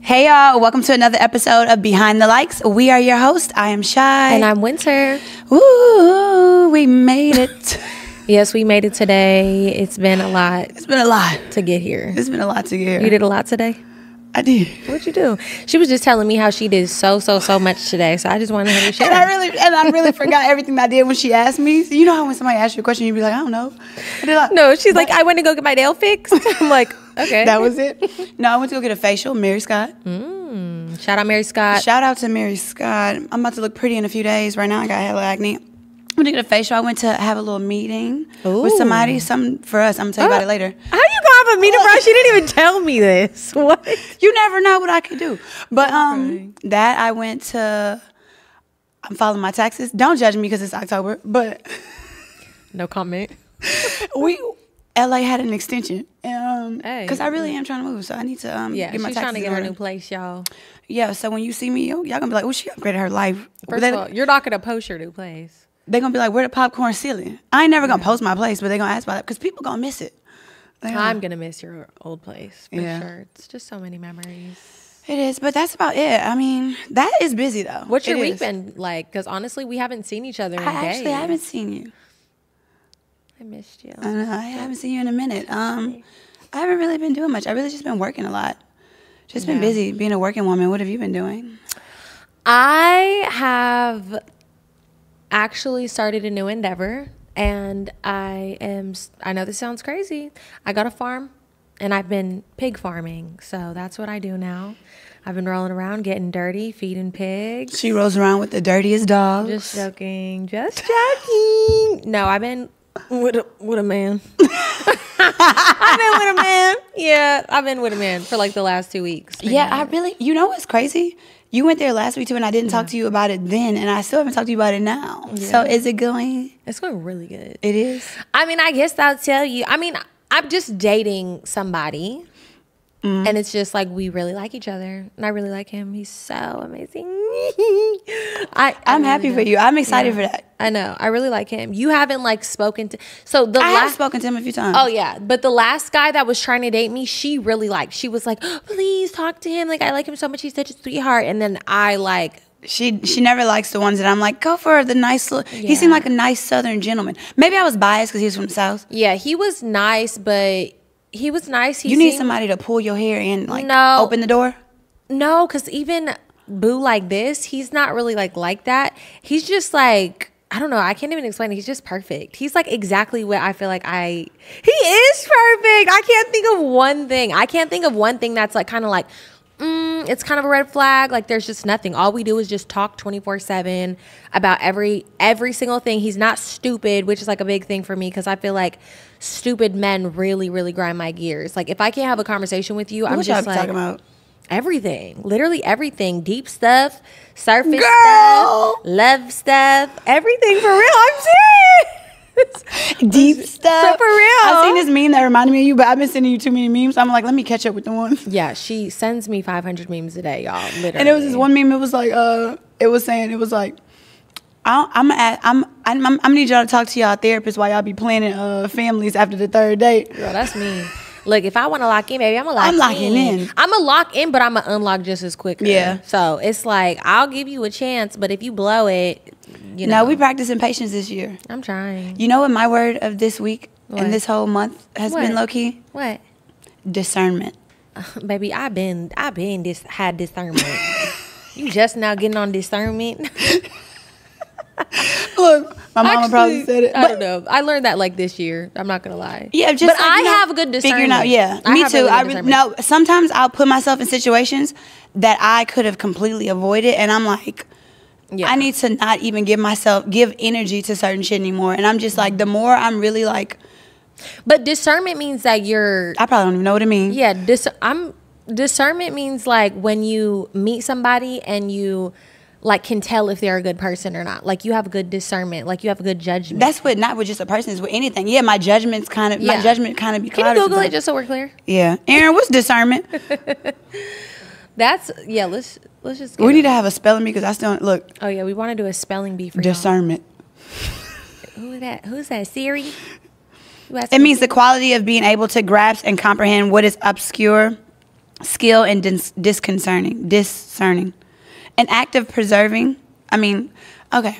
Hey y'all, welcome to another episode of Behind the Likes. We are your host. I am Shy. And I'm Winter. Ooh, we made it. Yes, we made it today. It's been a lot. It's been a lot to get here. It's been a lot to get here. You did a lot today? I did. What'd you do? She was just telling me how she did so much today. So I just wanted her to share. And I really forgot everything I did when she asked me. So you know how when somebody asks you a question, you'd be like, I don't know. No, she's like, I went to go get my nail fixed. I'm like, okay. That was it. No, I went to go get a facial. Mary Scott. Shout out Mary Scott. Shout out to Mary Scott. I'm about to look pretty in a few days. Right now, I got hella acne. I went to get a facial. I went to have a little meeting with somebody. Something for us. I'm going to tell you about it later. How you gonna have a meeting, bro? She didn't even tell me this. What? You never know what I could do. But that I went to, I'm filing my taxes. Don't judge me because it's October. But no comment. LA had an extension. Because Hey. I really am trying to move. So I need to get my taxes she's trying to get in her order. new place, y'all. Yeah, so when you see me, y'all going to be like, oh, she upgraded her life. First of all, you're not gonna post your new place. They're going to be like, where the popcorn ceiling? I ain't never going to post my place, but they're going to ask about it because people going to miss it. I'm gonna miss your old place for Yeah. sure. It's just so many memories. It is, but that's about it. I mean, that is busy though. What's your It week is. been like? Because honestly, we haven't seen each other in I days. actually haven't seen you. I missed you. I know, I haven't seen you in a minute. I haven't really been doing much. I really just been working a lot. Just been busy being a working woman. What have you been doing? I have actually started a new endeavor, and I know this sounds crazy. I got a farm, and I've been pig farming. So that's what I do now. I've been rolling around, getting dirty, feeding pigs. She rolls around with the dirtiest dogs. Just joking. Just joking. No, I've been with a man. I've been with a man. Yeah, I've been with a man for like the last 2 weeks. Yeah, I really, you know what's crazy? You went there last week too, and I didn't talk to you about it then, and I still haven't talked to you about it now. Yeah. So is it going? It's going really good. It is? I mean, I guess I'll tell you. I mean, I'm just dating somebody. And it's just like we really like each other. And I really like him. He's so amazing. I'm happy for you. I'm excited for that. I know. I really like him. You haven't like spoken to. So the I have last. spoken to him a few times. Oh yeah, but the last guy that was trying to date me, she really liked. She was like, oh, "Please talk to him. Like I like him so much. He's such a sweetheart." And then I like. She never likes the ones that I'm like, go for the nice look. He seemed like a nice Southern gentleman. Maybe I was biased because he was from the South. Yeah, he was nice, but he was nice. You need somebody to pull your hair and like No. open the door. No, because even Boo like this, he's not really like that. He's just like, I don't know. I can't even explain it. He's just perfect. He's like exactly what I feel like he is perfect. I can't think of one thing. I can't think of one thing that's like kind of like, it's kind of a red flag. Like there's just nothing. All we do is just talk 24/7 about every single thing. He's not stupid, which is like a big thing for me because I feel like stupid men really, really grind my gears. Like if I can't have a conversation with you, I'm What y'all just be like talking about? everything, literally everything, deep stuff, surface Girl! stuff, love stuff, everything for real. I'm serious. Deep stuff. for real. I've seen this meme that reminded me of you, but I've been sending you too many memes. So I'm like, let me catch up with the ones. Yeah, she sends me 500 memes a day, y'all. Literally. And it was this one meme. It was like, it was like, I'm gonna need y'all to talk to y'all therapists while y'all be planning families after the third date. Girl, that's me. Look, if I want to lock in, baby, I'm locking in. I'm going to lock in, but I'm going to unlock just as quicker. Yeah. So it's like, I'll give you a chance, but if you blow it, you know. No, we practicing patience this year. I'm trying. You know what my word of this week What? and this whole month has been, What? low key? What? Discernment. Baby, had discernment. You just now getting on discernment? Look, my mama probably said it. I don't know. I learned that like this year. I'm not gonna lie. Yeah, just but like, I you know, have a good discernment. Figuring out, yeah, I me have too. really good I discernment. no. Sometimes I'll put myself in situations that I could have completely avoided, and I'm like, Yeah. I need to not even give energy to certain shit anymore. And I'm just like, the more I'm really like, But discernment means that you're. I probably don't even know what it means. Yeah, discernment means like when you meet somebody and you like can tell if they're a good person or not. Like you have good discernment. Like you have a good judgment. That's what not with just a person, is with anything. Yeah, my judgment kind of be Can you clouded. Google sometimes. it just so we're clear? Yeah, Aaron, what's discernment? Let's just. We need to have a spelling bee because I still don't look. Oh yeah, we want to do a spelling bee for Discernment. y'all. Who's that? Siri. It means the quality of being able to grasp and comprehend what is obscure, skill and discerning. An act of preserving. I mean, okay.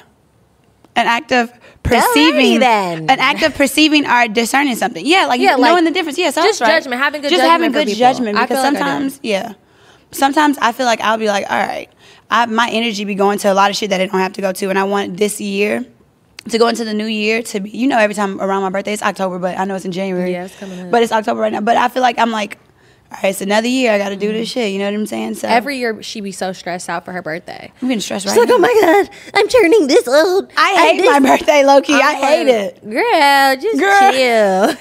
An act of perceiving. Then. An act of perceiving or discerning something. Yeah, like knowing the difference. Yeah, so just right. judgment, having good just judgment. Having good judgment because sometimes, sometimes I feel like I'll be like, all right, my energy be going to a lot of shit that I don't have to go to, and I want this year to go into the new year to be, every time around my birthday, it's October, but I know it's in January. Yeah, it's coming up. But it's October right now. But I feel like I'm like, all right, it's another year. I got to do this shit. You know what I'm saying? So every year she be so stressed out for her birthday. I'm getting stressed right She's like, now. oh my God, I'm turning this old. I hate my birthday, low-key. I hate it. Girl, just chill.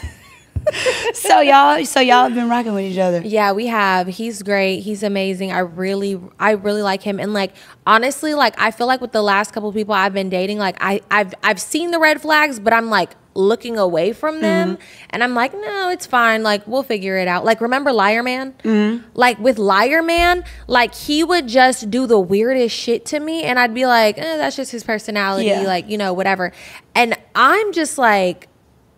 So y'all have been rocking with each other. Yeah, we have. He's great. He's amazing. I really like him. And like honestly, like I feel like with the last couple of people I've been dating, like I've seen the red flags, but I'm like looking away from them, and I'm like, no, it's fine. Like we'll figure it out. Like remember Liar Man? Like with Liar Man, like he would just do the weirdest shit to me, and I'd be like, that's just his personality. Yeah. Like whatever. And I'm just like,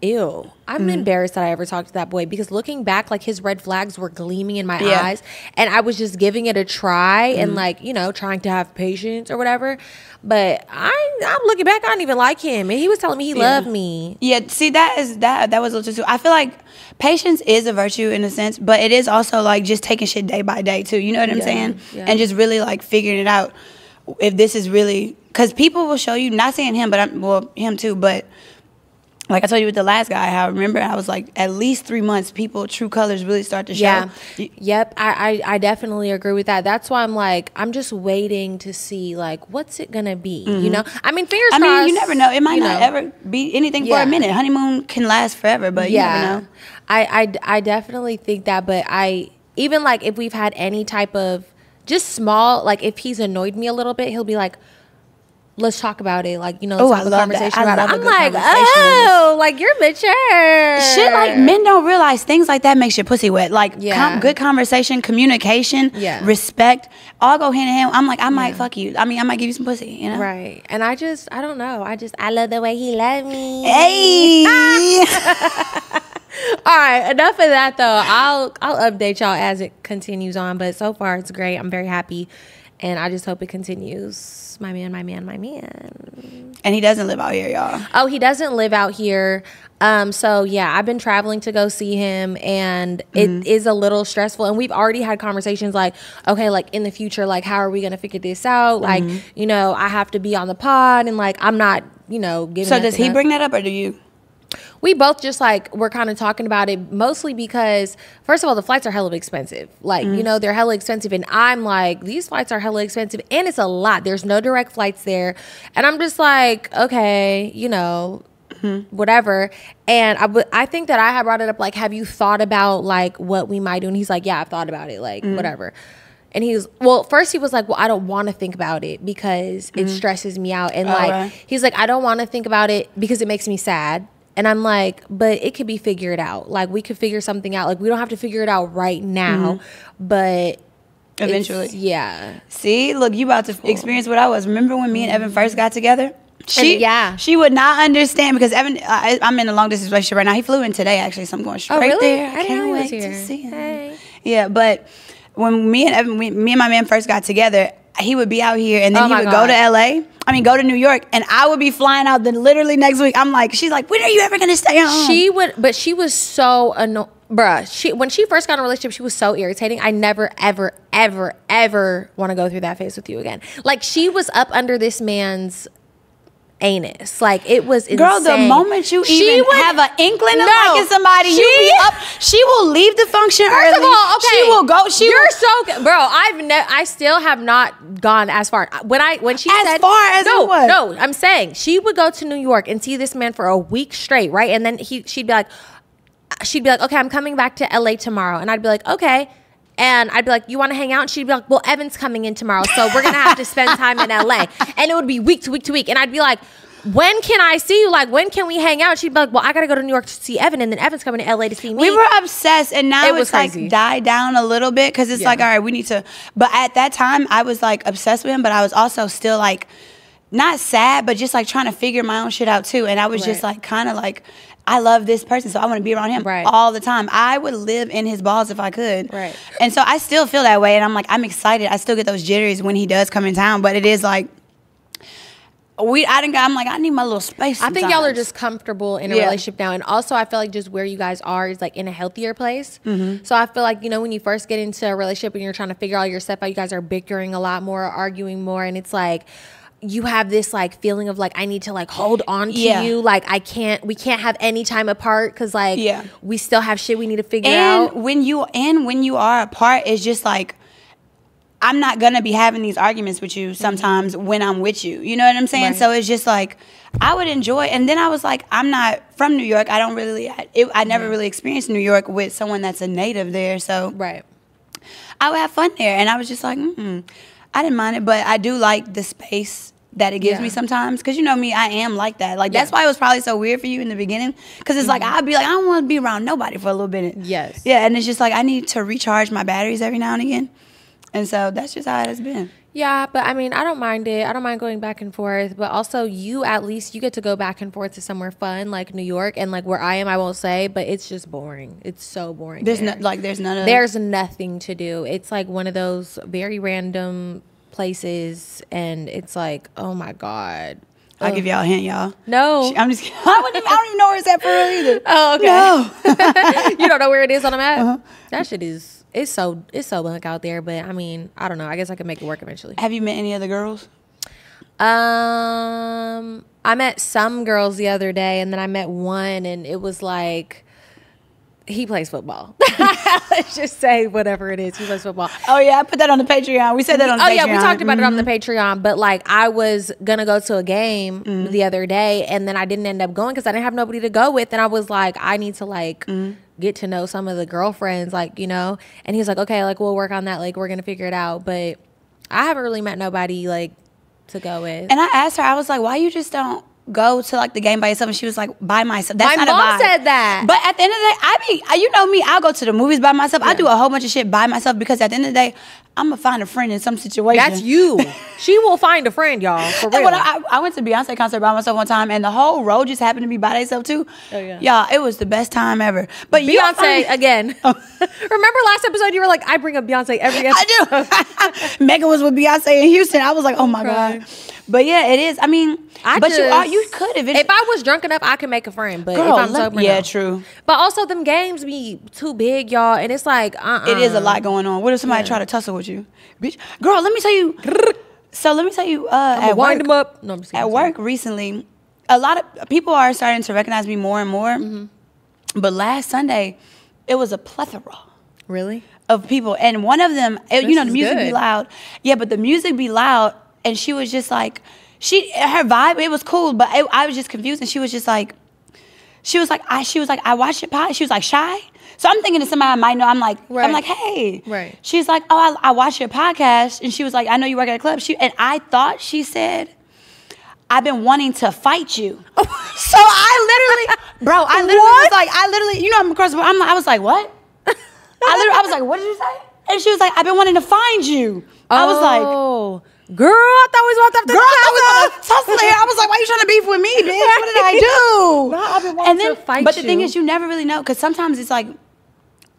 ew. I'm embarrassed that I ever talked to that boy because looking back, like his red flags were gleaming in my eyes, and I was just giving it a try and like, trying to have patience or whatever. But I'm looking back, I didn't even like him, and he was telling me he loved me. Yeah, see that was a little too. I feel like patience is a virtue in a sense, but it is also like just taking shit day by day too. You know what I'm saying? Yeah. And just really like figuring it out if this is really, because people will show you. Not saying him, but him too, but. Like I told you with the last guy, I remember I was like, at least 3 months, people true colors really start to show. Yeah. Yep. I definitely agree with that. That's why I'm like, I'm just waiting to see like what's it gonna be. I mean, fingers crossed. I mean, you never know. It might not ever be anything for a minute. Honeymoon can last forever, but you never know. I definitely think that, but I even like if we've had any type of just small, like if he's annoyed me a little bit, he'll be like, let's talk about it. Like, let's have a conversation about it. I'm like, like you're mature. Shit, like men don't realize things like that makes your pussy wet. Like good conversation, communication, respect, all go hand in hand. I'm like, I might fuck you. I mean, I might give you some pussy, Right. And I don't know. I love the way he loved me. Hey. All right, enough of that though. I'll update y'all as it continues on. But so far it's great. I'm very happy. And I just hope it continues. My man. And he doesn't live out here, y'all. Oh, he doesn't live out here. So yeah, I've been traveling to go see him, and it is a little stressful. And we've already had conversations like, okay, like in the future, like how are we gonna figure this out? Like, I have to be on the pod, and like I'm not, giving. So does he bring that up, or do you? We both just like we're kind of talking about it mostly because first of all the flights are hella expensive, like they're hella expensive, and I'm like these flights are hella expensive and it's a lot. There's no direct flights there, and I'm just like okay, whatever. And I think that I had brought it up like, have you thought about like what we might do? And he's like, yeah, I've thought about it, like whatever. And first he was like, well, I don't want to think about it because it stresses me out, and he's like, I don't want to think about it because it makes me sad. And I'm like, but it could be figured out. Like, we could figure something out. Like, we don't have to figure it out right now, but eventually. Yeah. See, look, you about to experience what I was. Remember when me and Evan first got together? She would not understand because Evan, I'm in a long distance relationship right now. He flew in today, actually, so I'm going straight there. I can't wait to see him. Hey. Yeah, but when me and Evan, me and my man first got together, he would be out here, and then he would go to go to New York, and I would be flying out then literally next week. I'm like, she's like, when are you ever going to stay home? But she was so annoying. Bruh, when she first got in a relationship, she was so irritating. I never, ever, ever, ever want to go through that phase with you again. Like, she was up under this man's anus. Like, it was insane. Girl, the moment you have an inkling of liking somebody, you be up. She will leave the function early. First of all, okay, she will go. You're so, bro. I still have not gone as far. When she said as far as what? No, I'm saying she would go to New York and see this man for a week straight, right? And then she'd be like, okay, I'm coming back to LA tomorrow, and I'd be like, okay. And I'd be like, you want to hang out? And she'd be like, well, Evan's coming in tomorrow, so we're going to have to spend time in LA. And it would be week to week to week. And I'd be like, when can I see you? Like, when can we hang out? She'd be like, well, I got to go to New York to see Evan, and then Evan's coming to LA to see me. We were obsessed, and now it's like died down a little bit because it's like, all right, we need to. But at that time, I was like obsessed with him, but I was also still like, not sad, but just like trying to figure my own shit out too. And I was just like kind of like, I love this person, so I want to be around him all the time. I would live in his balls if I could. Right. And so I still feel that way, and I'm like, I'm excited. I still get those jitters when he does come in town, but it is like, I'm like, I need my little space sometimes. I think y'all are just comfortable in a relationship now. And also, I feel like just where you guys are is like in a healthier place. So I feel like, you know, when you first get into a relationship and you're trying to figure all your stuff out, you guys are bickering a lot more, arguing more. And it's like, you have this like feeling of like, I need to like hold on to you. Like we can't have any time apart because like we still have shit we need to figure out. When you are apart, it's just like, I'm not gonna be having these arguments with you sometimes when I'm with you. You know what I'm saying? So it's just like, I would enjoy. And then I was like, I'm not from New York. I don't really. I never really experienced New York with someone that's a native there. So I would have fun there. And I was just like, I didn't mind it, but I do like the space that it gives me sometimes. Because you know me, I am like that. Like that's why it was probably so weird for you in the beginning. Because it's like, I'd be like, I don't want to be around nobody for a little bit. Yes. Yeah, and it's just like, I need to recharge my batteries every now and again. And so that's just how it has been. Yeah, but I mean, I don't mind it. I don't mind going back and forth. But also, at least you get to go back and forth to somewhere fun like New York, and like where I am, I won't say, but it's just boring. It's so boring. There's there's nothing to do. It's like one of those very random places, and it's like, oh my god. I'll give y'all a hint, y'all. No, I'm just kidding. I don't even know where it's at for real either. Oh, okay. No. You don't know where it is on the map? That shit is. It's so bunk out there, but I mean, I don't know. I guess I could make it work eventually. Have you met any other girls? I met some girls the other day, and then I met one, and it was like, he plays football. Let's just say whatever it is. He plays football. Oh, yeah. I put that on the Patreon. We said that on the Patreon. Oh, yeah. We talked about it on the Patreon. But, like, I was going to go to a game the other day, and then I didn't end up going because I didn't have nobody to go with. And I was like, I need to, like, get to know some of the girlfriends, like, you know. And he was like, okay, like, we'll work on that. Like, we're going to figure it out. But I haven't really met nobody, like, to go with. And I asked her, I was like, why you just don't go to like the game by yourself? And she was like, by myself. That's my not mom a vibe. said that. But at the end of the day, you know me, I'll go to the movies by myself. I do a whole bunch of shit by myself because at the end of the day, I'm gonna find a friend in some situation. That's you. She will find a friend, y'all. For real. I went to Beyonce concert by myself one time, and the whole row just happened to be by themselves too. Oh yeah, y'all, it was the best time ever. But Beyonce again. Remember last episode? You were like, I bring up Beyonce every episode. I do. Megan was with Beyonce in Houston. I was like, oh my god. But yeah, it is. I mean, you could if I was drunk enough, I could make a friend. But girl, if I'm sober, yeah, no. True. But also, them games be too big, y'all, and it's like, It is a lot going on. What if somebody try to tussle with you, bitch? Girl, let me tell you. So let me tell you. At wind work, them up. No, I'm just at work recently, a lot of people are starting to recognize me more and more. But last Sunday, it was a plethora. Really? Of people, and one of them, you know, the music be loud. Yeah, but the music be loud. And she was just like, her vibe, it was cool, but I was just confused. And she was like, I watched your podcast. She was like, Shy? So I'm thinking of somebody I might know. I'm like, hey. Right. She's like, oh, I watched your podcast. And she was like, I know you work at a club. And I thought she said, I've been wanting to fight you. So I literally was like, you know, I'm across the board. I was like, what? I was like, what did you say? And she was like, I've been wanting to find you. I was like, girl, I thought we was about to tussle here. I was like, why you trying to beef with me, bitch? What did I do? No, I've been wanting to fight you. But the thing is, you never really know. Because sometimes it's like,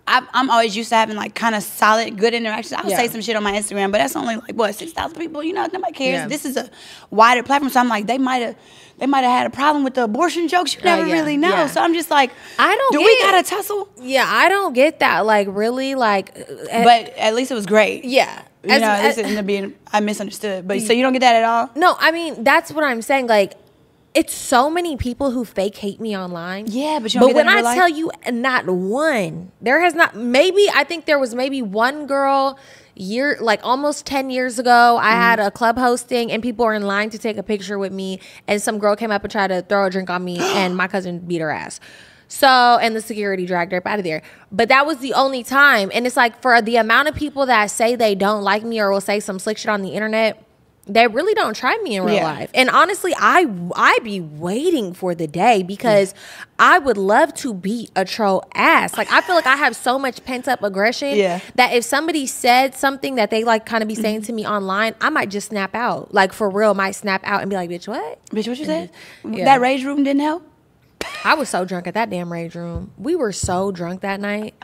I'm always used to having like kind of solid, good interactions. I'll say some shit on my Instagram, but that's only like, 6,000 people? You know, nobody cares. Yeah. This is a wider platform. So I'm like, they might have had a problem with the abortion jokes. You never really know. Yeah. So I'm just like, we got to tussle? Yeah, I don't get that. Like, really? Like, but at least it was great. Yeah. You know, this ended up being, I misunderstood. But so you don't get that at all? No, I mean, that's what I'm saying. Like, it's so many people who fake hate me online. Yeah, but you don't get that in real life? But when I tell you, not one, there has not, I think there was maybe one girl almost 10 years ago, I had a club hosting and people were in line to take a picture with me, and some girl came up and tried to throw a drink on me and my cousin beat her ass. So, and the security dragged her up out of there. But that was the only time. And it's like, for the amount of people that say they don't like me or will say some slick shit on the internet, they really don't try me in real life. And honestly, I be waiting for the day because I would love to beat a troll ass. Like, I feel like I have so much pent up aggression that if somebody said something that they like kind of be saying to me online, I might just snap out. Like, for real, might snap out and be like, bitch, what? Bitch, what you said? That rage room didn't help? I was so drunk at that damn rage room. We were so drunk that night.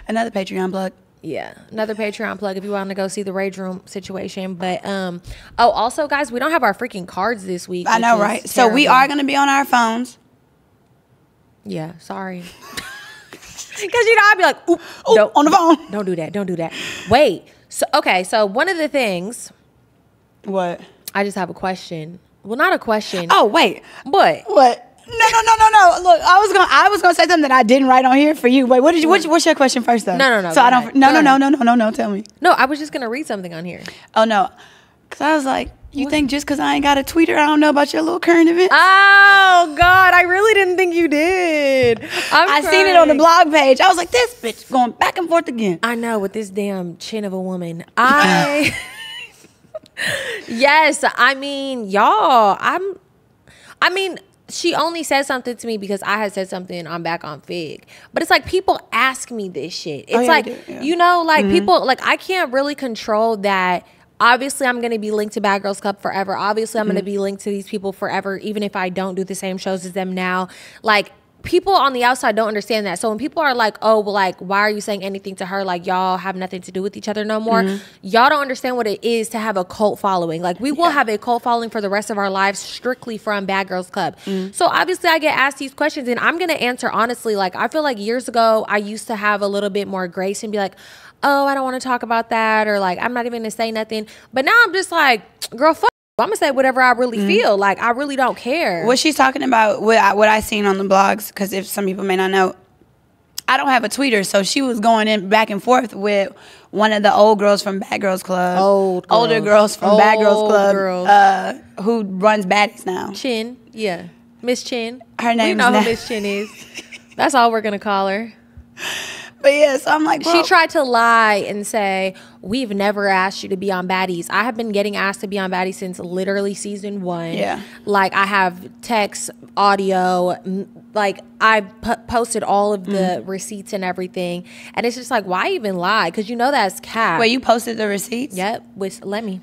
Another Patreon plug. Yeah, another Patreon plug if you want to go see the rage room situation. But oh, also, guys, we don't have our freaking cards this week. I know, right? So we are going to be on our phones. Yeah, sorry. Because, you know, I'd be like, ooh, on the phone. Don't do that. Don't do that. Wait. So, okay, so one of the things. What? I just have a question. Well, not a question. Oh, wait. What? What? No. Look, I was gonna say something that I didn't write on here for you. Wait, what's your question first though? No. So I don't. No. Tell me. No, I was just gonna read something on here. Oh no, because I was like, you think just because I ain't got a tweeter, I don't know about your little current events? Oh God, I really didn't think you did. I seen it on the blog page. I was like, this bitch going back and forth again. I know, with this damn chin of a woman. Yes, I mean, y'all. She only said something to me because I had said something on Back on Fig. But it's like people ask me this shit. It's you know, like people, like I can't really control that. Obviously, I'm going to be linked to Bad Girls Club forever. Obviously, I'm going to be linked to these people forever, even if I don't do the same shows as them now. Like, people on the outside don't understand that. So when people are like, oh, well, like, why are you saying anything to her? Like, y'all have nothing to do with each other no more. Y'all don't understand what it is to have a cult following. Like, we will have a cult following for the rest of our lives strictly from Bad Girls Club. So obviously I get asked these questions and I'm going to answer honestly. Like, I feel like years ago, I used to have a little bit more grace and be like, oh, I don't want to talk about that. Or like, I'm not even going to say nothing. But now I'm just like, girl, fuck. I'm gonna say whatever I really feel. Like, I really don't care. What she's talking about, what I seen on the blogs, because if some people may not know, I don't have a tweeter, so she was going in back and forth with one of the old girls from Bad Girls Club, older girls from Bad Girls Club, who runs Baddies now. Chin, yeah, Miss Chin. Her name. We know who Miss Chin is. That's all we're gonna call her. But yeah, so I'm like, she tried to lie and say, we've never asked you to be on Baddies. I have been getting asked to be on Baddies since literally season 1. Yeah. Like, I have text, audio, like, I posted all of the receipts and everything. And it's just like, why even lie? Because you know that's cap. Wait, you posted the receipts? Yep, let me.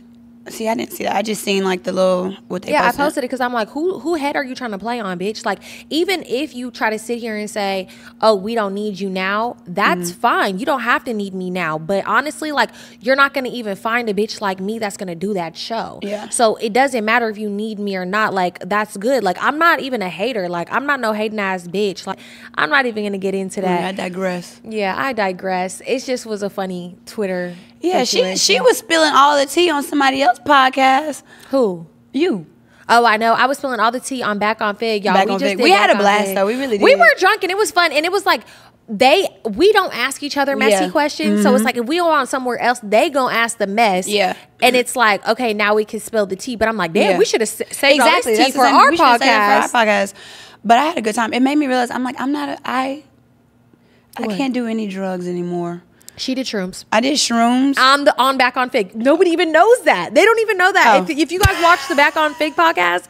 See, I didn't see that. I just seen like the little what they posted. I posted it because I'm like, who head are you trying to play on, bitch? Like, even if you try to sit here and say, oh, we don't need you now, that's fine. You don't have to need me now. But honestly, like, you're not going to even find a bitch like me that's going to do that show. Yeah. So it doesn't matter if you need me or not. Like, that's good. Like, I'm not even a hater. Like, I'm not no hating ass bitch. Like, I'm not even going to get into that. I digress. Yeah, I digress. It just was a funny Twitter Yeah, situation. she was spilling all the tea on somebody else's podcast. Who? You. Oh, I know. I was spilling all the tea on Back on Fig, y'all. We had a blast, though. We really did. We were drunk, and it was fun. And it was like, we don't ask each other messy questions. So it's like, if we go on somewhere else, they gonna ask the mess. Yeah. And it's like, okay, now we can spill the tea. But I'm like, damn, we should have saved all this tea That's for our podcast. But I had a good time. It made me realize, I'm like, I can't do any drugs anymore. She did shrooms. I did shrooms. On Back on Fig. Nobody even knows that. They don't even know that. Oh. If you guys watch the Back on Fig podcast,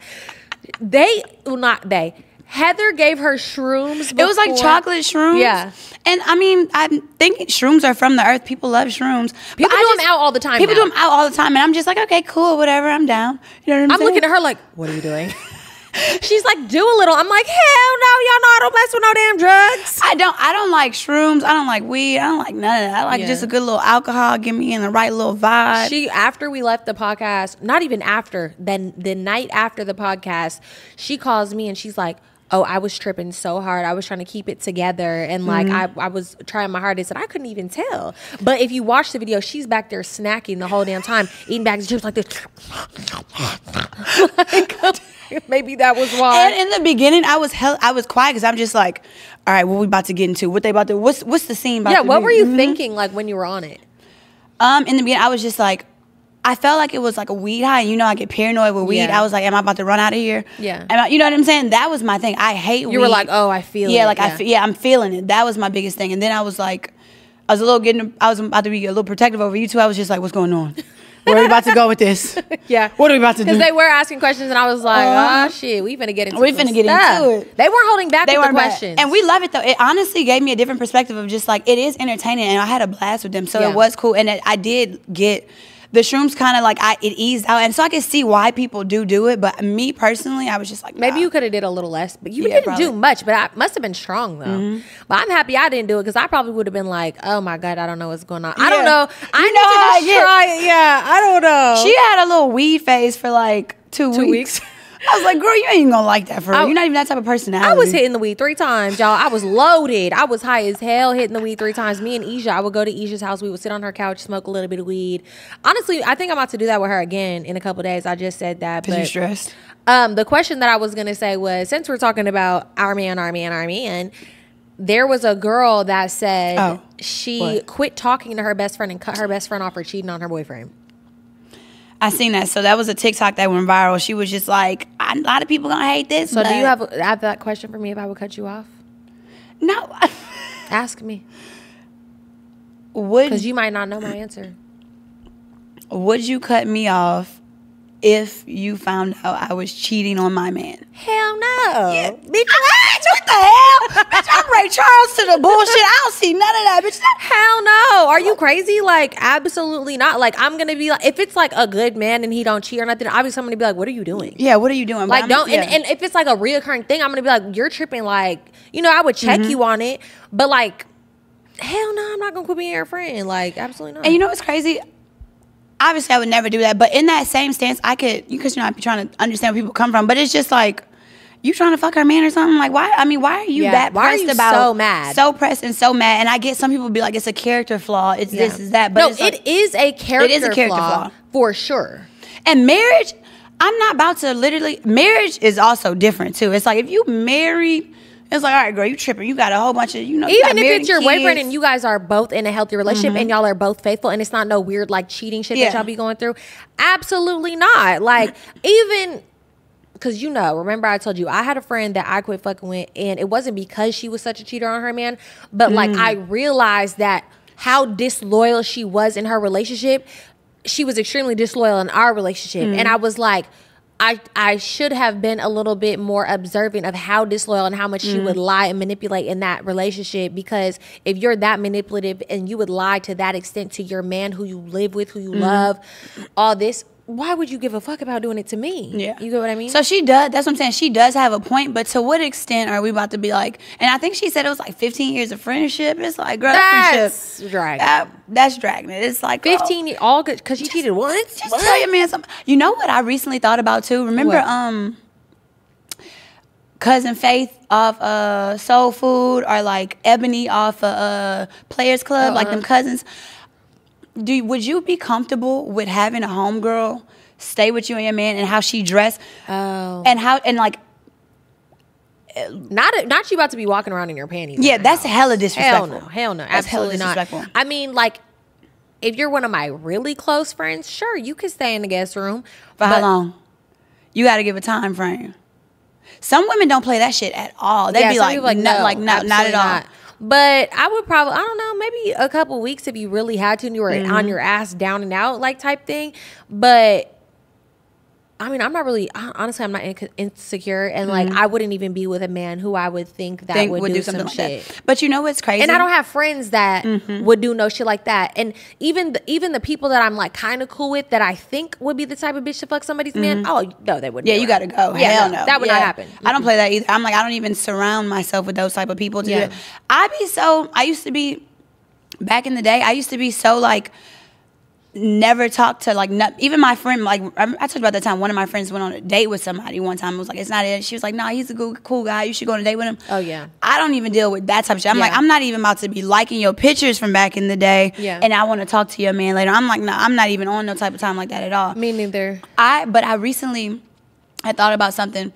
Heather gave her shrooms before. It was like chocolate shrooms. Yeah. And I mean, I'm thinking shrooms are from the earth. People love shrooms. People do them out all the time. People do them out all the time. And I'm just like, okay, cool, whatever. I'm down. You know what I'm saying? Looking at her like, what are you doing? She's like, do a little. I'm like, hell no, y'all know I don't mess with no damn drugs. I don't like shrooms. I don't like weed. I don't like none of that. I like just a good little alcohol. Get me in the right little vibe. After we left the podcast, not even after, then the night after the podcast, she calls me and she's like, oh, I was tripping so hard. I was trying to keep it together. And like, I was trying my hardest and I couldn't even tell. But if you watch the video, she's back there snacking the whole damn time, eating bags of chips like this. Like, maybe that was why. And in the beginning, I was quiet because I'm just like, all right, what we about to get into? What they about to? What's the scene about? Yeah, what were you thinking like when you were on it? In the beginning, I was just like, I felt like it was like a weed high. You know, I get paranoid with weed. Yeah. I was like, am I about to run out of here? Yeah. You know what I'm saying? That was my thing. I hate weed. You were like, oh, I feel it. Yeah, like I'm feeling it. That was my biggest thing. And then I was like, I was about to be a little protective over you two. I was just like, what's going on? Where are we about to go with this? Yeah. What are we about to do? Because they were asking questions, and I was like, oh, shit, we finna get into We finna get into it. They weren't holding back with the questions. And we love it, though. It honestly gave me a different perspective of just, like, it is entertaining, and I had a blast with them, so it was cool. And I did get... The shrooms kind of, like, it eased out. And so I could see why people do it. But me, personally, I was just like, nah. Maybe you could have did a little less. But you didn't do much. But I must have been strong, though. But I'm happy I didn't do it because I probably would have been like, oh, my God, I don't know what's going on. I don't know. I need to just try it. Yeah, I don't know. She had a little weed phase for, like, 2 weeks. I was like, girl, you ain't gonna like that for real. You're not even that type of personality. I was hitting the weed 3 times, y'all. I was loaded. I was high as hell hitting the weed 3 times. Me and Isha, I would go to Isha's house. We would sit on her couch, smoke a little bit of weed. Honestly, I think I'm about to do that with her again in a couple of days. I just said that. Because you're stressed? The question that I was going to say was, since we're talking about our man, there was a girl that said she quit talking to her best friend and cut her best friend off for cheating on her boyfriend. I seen that. So that was a TikTok that went viral. She was just like, a lot of people gonna hate this. So do you have that question for me if I would cut you off? No. Ask me. Would, because you might not know my answer. Would you cut me off if you found out I was cheating on my man? Hell no. Yeah. Bitch, what the hell? Bitch, I'm Ray Charles to the bullshit. I don't see none of that, bitch. Hell no. Are you crazy? Like, absolutely not. Like, I'm going to be like, if it's like a good man and he don't cheat or nothing, obviously I'm going to be like, what are you doing? Yeah, what are you doing? Like, don't, and if it's like a reoccurring thing, I'm going to be like, you're tripping. Like, you know, I would check you on it, but like, hell no, I'm not going to quit being your friend. Like, absolutely not. And you know what's crazy? Obviously, I would never do that. But in that same stance, I could, because you know, I'd be trying to understand where people come from. But it's just like, you trying to fuck her man or something? Like, why? I mean, why are you that pressed about? So mad. So pressed and so mad. And I get some people be like, it's a character flaw. It's this, is that. But no, it's like, it is a character flaw. For sure. And marriage, I'm not about to literally, marriage is also different too. It's like, if you marry, it's like, all right, girl, you tripping. You got a whole bunch of, you know, even if it's your boyfriend and you guys are both in a healthy relationship and y'all are both faithful and it's not no weird like cheating shit that y'all be going through. Absolutely not. Like, even because, you know, remember I told you I had a friend that I quit fucking with, and it wasn't because she was such a cheater on her man, but like I realized that how disloyal she was in her relationship. She was extremely disloyal in our relationship. And I was like, I should have been a little bit more observant of how disloyal and how much she would lie and manipulate in that relationship, because if you're that manipulative and you would lie to that extent to your man who you live with, who you love, all this, why would you give a fuck about doing it to me? Yeah. You get what I mean? So she does, that's what I'm saying. She does have a point, but to what extent are we about to be like, and I think she said it was like 15 years of friendship. It's like, girl, that's friendship. dragging. That's dragging it. It's like 15 years, all good, because you cheated once? Just tell your man something. You know what I recently thought about too? Remember Cousin Faith off Soul Food, or like Ebony off Players Club, like them cousins? Would you be comfortable with having a homegirl stay with you and your man, and how she dressed? And how, and like, not you about to be walking around in your panties. Yeah, that's hella disrespectful. Hell no, that's absolutely not. I mean, like, if you're one of my really close friends, sure, you can stay in the guest room. For how long? You got to give a time frame. Some women don't play that shit at all. They'd be like, no, not at all. But I would probably, I don't know, maybe a couple weeks if you really had to and you were on your ass down and out, like, type thing. But I mean, I'm not really, honestly, I'm not insecure. And like, I wouldn't even be with a man who I would think would do some shit. That. But you know what's crazy? And I don't have friends that would do no shit like that. And even the people that I'm like kind of cool with that I think would be the type of bitch to fuck somebody's man, oh, no, they wouldn't. Yeah, you got to go. Yeah, hell no. That would not happen. I don't play that either. I'm like, I don't even surround myself with those type of people to do it. I used to be, back in the day, I used to be so like, never talked to, like, even my friend, like, I talked about that time one of my friends went on a date with somebody one time. It was like, it's not it. She was like, nah, he's a good, cool guy. You should go on a date with him. Oh, yeah. I don't even deal with that type of shit. I'm like, I'm not even about to be liking your pictures from back in the day. Yeah. And I want to talk to your man later. I'm like, nah, I'm not even on no type of time like that at all. Me neither. But I recently had thought about something.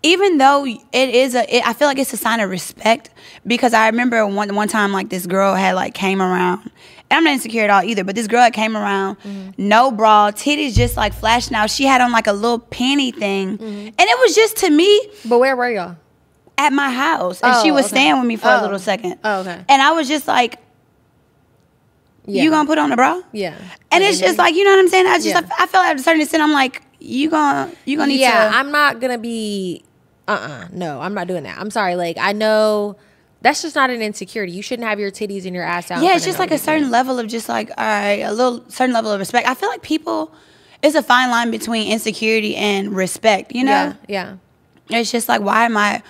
Even though I feel like it's a sign of respect, because I remember one time, like, this girl had, like, came around. And I'm not insecure at all either, but this girl that came around, no bra, titties just like flashing out. She had on like a little panty thing. And it was just, to me. But where were y'all? At my house. And she was staying with me for a little second. Oh, okay. And I was just like, Yeah. You gonna put on a bra? Yeah. And it's just like, you know what I'm saying? I just Yeah. I feel like at a certain extent I'm like, you gonna need to. Yeah, I'm not gonna be. No, I'm not doing that. I'm sorry. Like, I know that's just not an insecurity. You shouldn't have your titties and your ass out. Yeah, it's just like a certain level of just like, all right, a little certain level of respect. I feel like people, it's a fine line between insecurity and respect. You know? Yeah. It's just like, why am I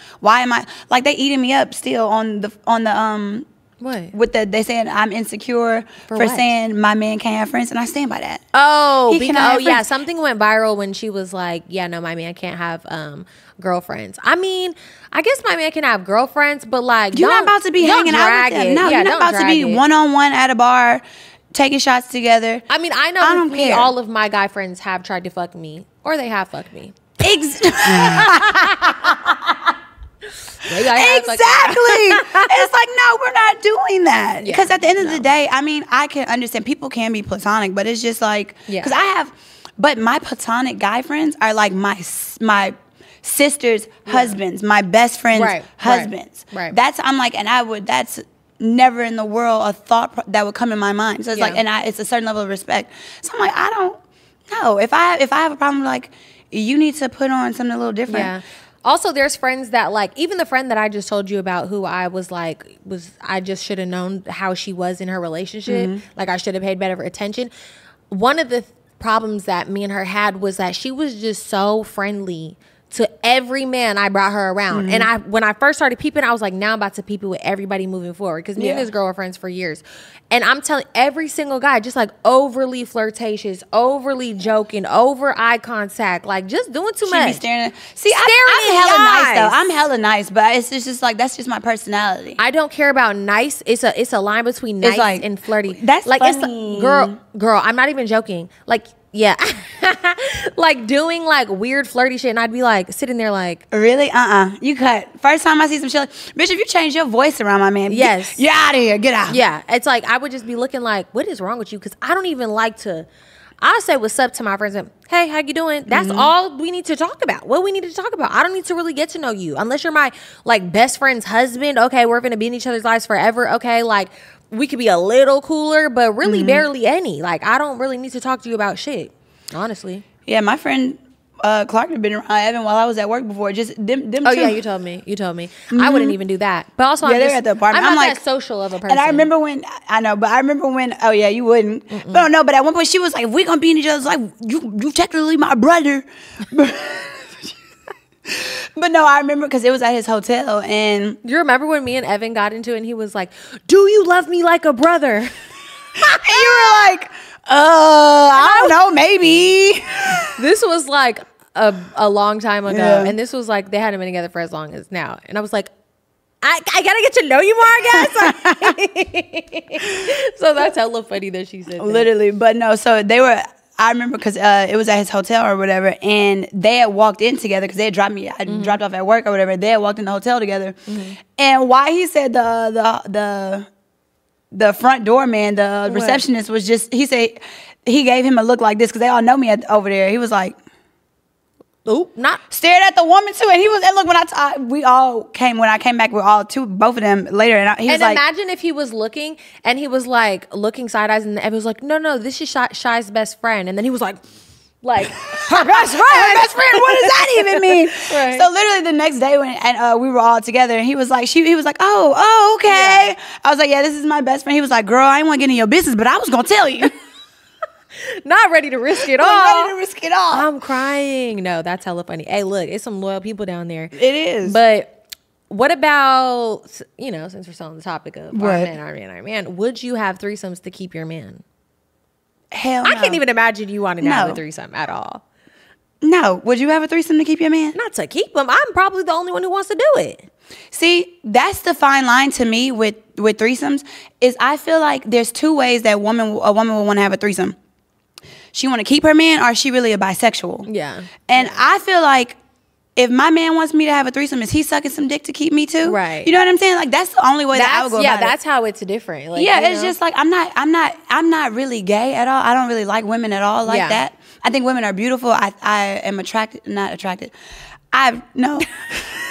like they eating me up still on the What? with they saying I'm insecure for what? saying my man can't have friends, and I stand by that. Oh, He cannot have yeah, friends. something went viral when she was like, "Yeah, no, my man can't have girlfriends." I mean, I guess my man can have girlfriends, but like, You're not about to be hanging out with them. No, you're not about to be one-on-one at a bar, taking shots together. I mean, I know I with don't me, care. all of my guy friends have tried to fuck me, or they have fucked me. Exactly. It's like, no, we're not doing that. Yeah, Because at the end of the day, I mean, I can understand people can be platonic, but it's just like, because but my platonic guy friends are like my sister's husbands, my best friend's husbands. Right. I'm like, and that's never in the world a thought that would come in my mind. So it's like, and it's a certain level of respect. So I'm like, I don't know. If I have a problem, like, you need to put on something a little different. Yeah. Also, there's friends that like, even the friend that I just told you about, who I was like, I just should have known how she was in her relationship. Like, I should have paid better attention. One of the problems that me and her had was that she was just so friendly to every man I brought her around. And when I first started peeping, I was like, now I'm about to peep it with everybody moving forward. Because me and this girl were friends for years. And I'm telling every single guy, just like overly flirtatious, overly joking, over eye contact, like just doing too much. Be staring I'm hella nice though. I'm hella nice, but it's just like, that's just my personality. I don't care about nice. It's a line between nice and flirty. That's like funny. It's girl. I'm not even joking. Like, yeah, like doing like weird flirty shit, and I'd be like sitting there like, really? You cut. First time I see some shit like, bitch, if you change your voice around my man, yes, you're out of here. Get out. Yeah, it's like I would just be looking like, what is wrong with you? Because I don't even like to. I say what's up to my friends and, hey, how you doing? That's all we need to talk about. What we need to talk about. I don't need to really get to know you unless you're my like best friend's husband. Okay, we're gonna be in each other's lives forever. Okay, like we could be a little cooler, but really barely any. Like I don't really need to talk to you about shit, honestly. Yeah, my friend Clark had been around Evan while I was at work before. Just them Oh two. yeah, you told me. I wouldn't even do that. But also, they're at the apartment. I'm not like, that social of a person. And I remember when oh yeah, you wouldn't. But no, but at one point she was like, if we gonna be in each other's life, you technically my brother. But no, I remember because it was at his hotel, and you remember when me and Evan got into it, and he was like, "Do you love me like a brother?" And you were like, I don't know, maybe. This was like a long time ago, and this was like they hadn't been together for as long as now, and I was like, I gotta get to know you more, I guess. So that's hella funny that she said that. Literally, but no. So they were. I remember because it was at his hotel or whatever, and they had walked in together because they had dropped me. I dropped off at work or whatever. They had walked in the hotel together, and why he said the front door man, the receptionist was just. He said he gave him a look like this because they all know me over there. He was like, "Oop, not." Stared at the woman too, and he was. And look, when I came back with both of them later, and he was like, imagine if he was looking and he was like looking side eyes, and Evan was like, no, this is Shy's best friend, and then he was like her best friend. What does that even mean? Right. So literally the next day when we were all together, and he was like, oh, okay. Yeah. I was like, yeah, this is my best friend. He was like, girl, I didn't want to get in your business, but I was gonna tell you. Not ready to risk it all. Ready to risk it all. I'm crying. No, that's hella funny. Hey, look, it's some loyal people down there. It is. But what about, since we're still on the topic of our man, would you have threesomes to keep your man? Hell no. I can't even imagine you wanting to have a threesome at all. No. Would you have a threesome to keep your man? Not to keep him. I'm probably the only one who wants to do it. See, that's the fine line to me with threesomes, is I feel like there's two ways that a woman will want to have a threesome. She want to keep her man, or is she really a bisexual? Yeah. And I feel like if my man wants me to have a threesome, is he sucking some dick to keep me too? Right. You know what I'm saying? Like that's the only way that I would go about it. Yeah, that's how it's different. Like, yeah, it's just like I'm not really gay at all. I don't really like women at all like that. I think women are beautiful. I am not attracted.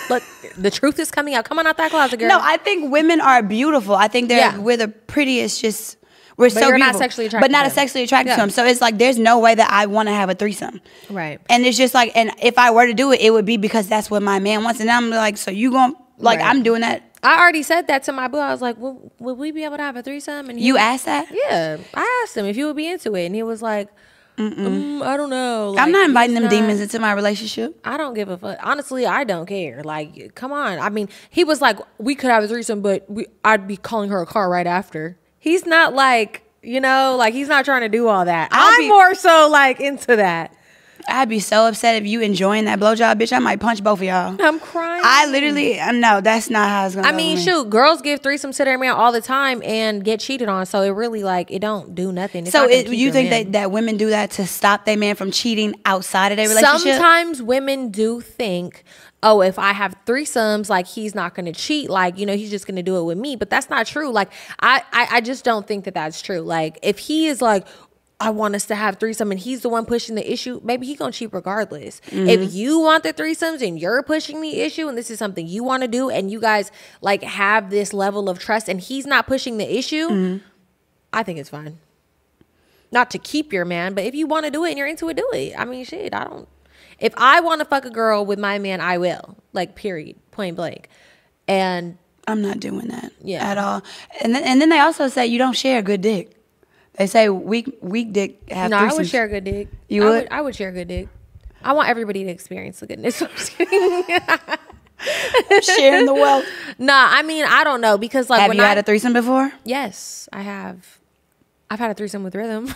Look, the truth is coming out. Come on out that closet, girl. No, I think women are beautiful. I think we're the prettiest. We're so you're beautiful, not sexually attracted but not to him. sexually attracted to Yeah. him. So it's like there's no way that I want to have a threesome. Right. And it's just like, and if I were to do it, it would be because that's what my man wants. And I'm like, so you going like, Right. I'm doing that. I already said that to my boo. I was like, well, would we be able to have a threesome? And You asked that? Yeah. I asked him if he would be into it. And he was like, I don't know. I'm Like, not inviting he's them demons into my relationship. I don't give a fuck. Honestly, I don't care. Like, come on. I mean, he was like, we could have a threesome, but I'd be calling her a car right after. He's not like, you know, like he's not trying to do all that. I'm more so like into that. I'd be so upset if you enjoying that blowjob, bitch. I might punch both of y'all. I'm crying. I literally, no, that's not how it's gonna I go mean, for me. shoot, girls give threesomes to their man all the time and get cheated on. So it really like it don't do nothing. It's So not gonna keep you your think man. that women do that to stop their man from cheating outside of their relationship? Sometimes women do think, oh, if I have threesomes, like he's not going to cheat. Like, you know, he's just going to do it with me. But that's not true. Like, I just don't think that that's true. Like, if he is like, I want us to have threesome and he's the one pushing the issue, maybe he gonna cheat regardless. If you want the threesomes and you're pushing the issue and this is something you want to do and you guys like have this level of trust and he's not pushing the issue, I think it's fine. Not to keep your man, but if you want to do it and you're into it, do it. I mean, shit, I don't. If I want to fuck a girl with my man, I will. Like, period, point blank. And I'm not doing that Yeah. at all. And then they also say you don't share good dick. They say weak dick have no, threesomes. I would share a good dick. You would? I would share a good dick. I want everybody to experience the goodness. I'm just kidding. sharing the wealth. Nah, I mean, I don't know because like Have when you had a threesome before? Yes, I have. I've had a threesome with Rhythm.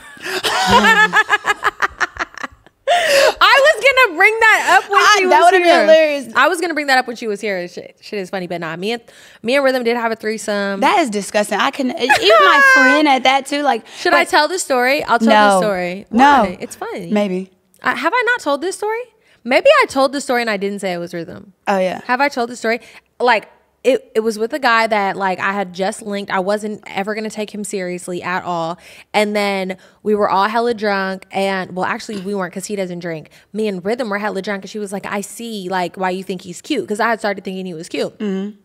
I was gonna bring that up when she was that would've here. been hilarious. I was gonna bring that up when she was here. Shit is funny, but nah, me and Rhythm did have a threesome. That is disgusting. I can even my friend at that too. Like, Should I tell the story? I'll tell No. the story. No. Why? It's funny. Maybe. Have I not told this story? Maybe I told the story and I didn't say it was Rhythm. Oh yeah. Have I told the story? Like, it was with a guy that like I had just linked. I wasn't ever gonna take him seriously at all. And then we were all hella drunk, and well, actually we weren't because he doesn't drink. Me and Rhythm were hella drunk, and she was like, "I see like why you think he's cute," because I had started thinking he was cute. And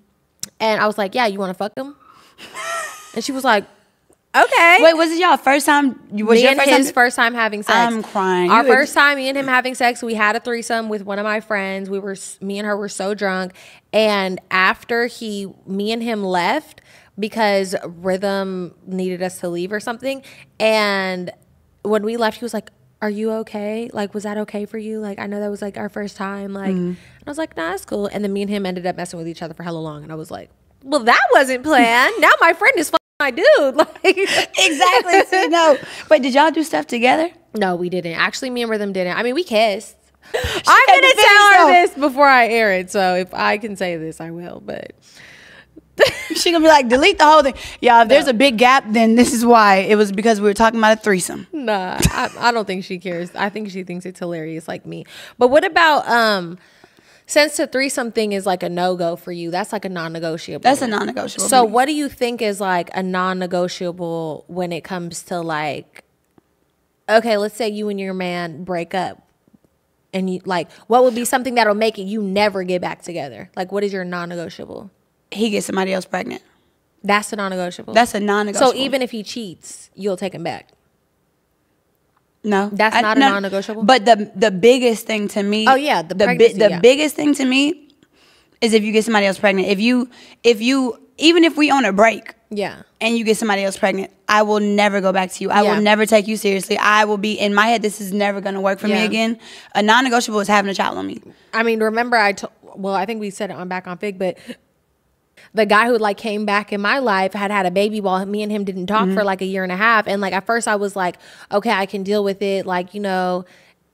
I was like, "Yeah, you want to fuck him?" And she was like, "Okay." Wait, was it y'all first time? Was Me your and first his time? first time having sex. I'm crying. Our You first time, me and him having sex, we had a threesome with one of my friends. Me and her were so drunk, and after me and him left because Rhythm needed us to leave or something, and when we left, he was like, "Are you okay? Like, was that okay for you? Like, I know that was like our first time. Like," and I was like, "Nah, it's cool." And then me and him ended up messing with each other for hella long, and I was like, "Well, that wasn't planned. Now my friend is my dude." Like, Exactly. See, no. Wait, did y'all do stuff together? no, we didn't. Actually, me and Rhythm didn't. I mean, we kissed. I'm had going to to finish tell her though. this before I air it. So if I can say this, I will. But She gonna be like, delete the whole thing. Y'all, if there's a big gap, then this is why. It was because we were talking about a threesome. nah, I don't think she cares. I think she thinks it's hilarious like me. But what about, since the threesome thing is like a no-go for you, that's like a non-negotiable. That's a non-negotiable. So for me. what do you think is like a non-negotiable when it comes to like, okay, let's say you and your man break up, and you like, what would be something that'll make it you never get back together? Like, what is your non-negotiable? He gets somebody else pregnant. That's a non-negotiable. That's a non-negotiable. So even if he cheats, you'll take him back. No, That's not a non-negotiable? But the biggest thing to me. Oh, yeah, the pregnancy, yeah. biggest thing to me is if you get somebody else pregnant. If you even if we on a break. Yeah. And you get somebody else pregnant, I will never go back to you. I Yeah. will never take you seriously. I will be in my head. This is never going to work for me Yeah. again. A non-negotiable is having a child on me. I mean, remember I think we said it on Back on Fig, but the guy who like came back in my life had a baby while me and him didn't talk for like a year and a half. And like at first I was like, okay, I can deal with it. Like, you know,